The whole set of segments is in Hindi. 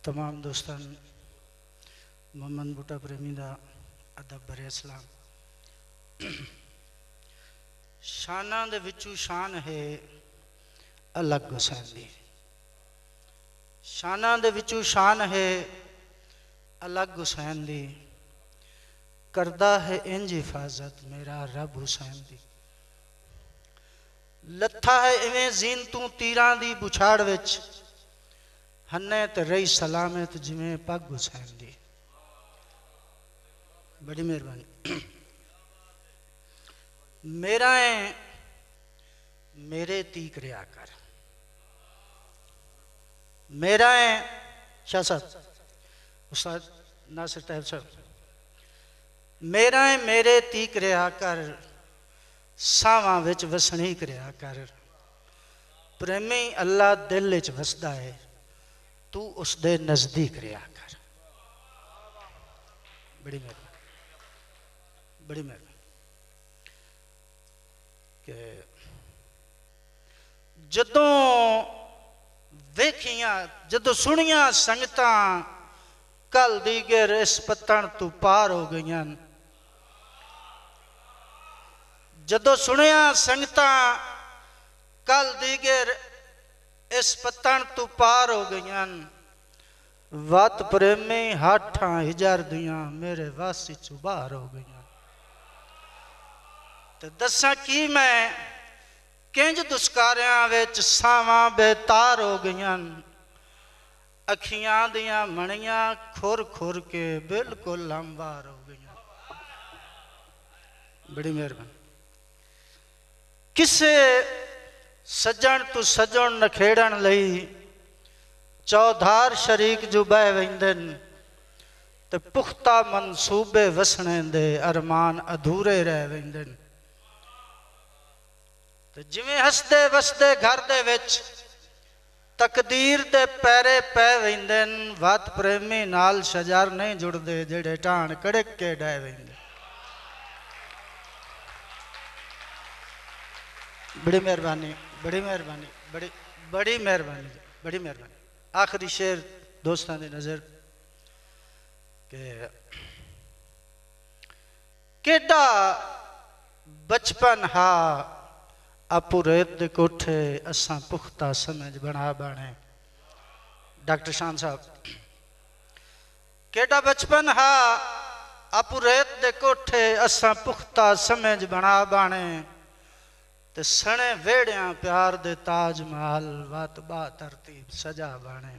तमाम दोस्तान मोहम्मद बूटा प्रेमी का अदब भरे सलाम। शाना दे विचू शान है अलग हुसैन दी, शाना दे विचू शान है अलग हुसैन दी, करदा है इंज हिफाजत मेरा रब हुसैन दी। लथा है इवें जीन तू तीरां दी बुछाड़ विच, हन्ने ते रही सलामत जिमें पग हुसैन दी। बड़ी मेहरबानी। मेरा है मेरे तीक रिया कर, मेरा है शाह साहब उस्ताद नासिर तैयब साहब, मेरा है मेरे तीक रिया कर, सावां विच वसनीक रिया कर। प्रेमी अल्लाह दिल विच वसदा है, तू उसदे नजदीक रिया कर। बड़ी मेहरबानी, बड़ी मेहरबानी। जदों वेखियां जदों सुनिया संगतां कल दीगर इस पत्तन तू पार हो गई, जदों सुनिया संगतां कल दीगर इस पत्तन तू पार हो गई, वत प्रेमी हाठां हिजर दियां मेरे वासी चू बाहर हो गई। तो दसा की मैं किंज दुस्कारियां विच सावां बेतार हो गई, अखियां दियां मणियां खुर खुर के बिल्कुल अंबार हो गई। बड़ी मेहरबानी। किसे सजन तू सजन नखेड़न लई चौधार शरीक जो बह वेंदन, ते पुख्ता मनसूबे वसने दे अरमान अधूरे रह वेंदन। जिमें हसदे वसदे घर दे विच तकदीर दे पैरे पै वेंदन, वत प्रेमी नाल शजर नहीं जुड़दे जेड़े ढाण कड़क के डह वेंदे। बड़ी मेहरबानी, बड़ी मेहरबानी, बड़ी बड़ी मेहरबानी, बड़ी मेहरबानी। आखिरी शेर दोस्तां दी नजर के केडा बचपन हा आपू रेत दे कोठे असां पुख्ता समझ बना बाणे। डॉक्टर शान साहब, केडा बचपन हा आपू रेत दे कोठे असां पुख्ता समझ बना बाणे, ते सने वेड़ियां प्यार दे ताज महल वत बा तरतीब सजा बाणे।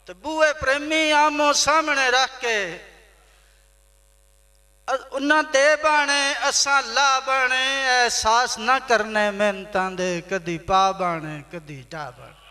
ते बूए प्रेमी आमो सामने रख के उन्ना दे बाणे असा ला बाणे, एहसास न करने मेहनतां दे कदी पा बाणे कदी टा बाणे।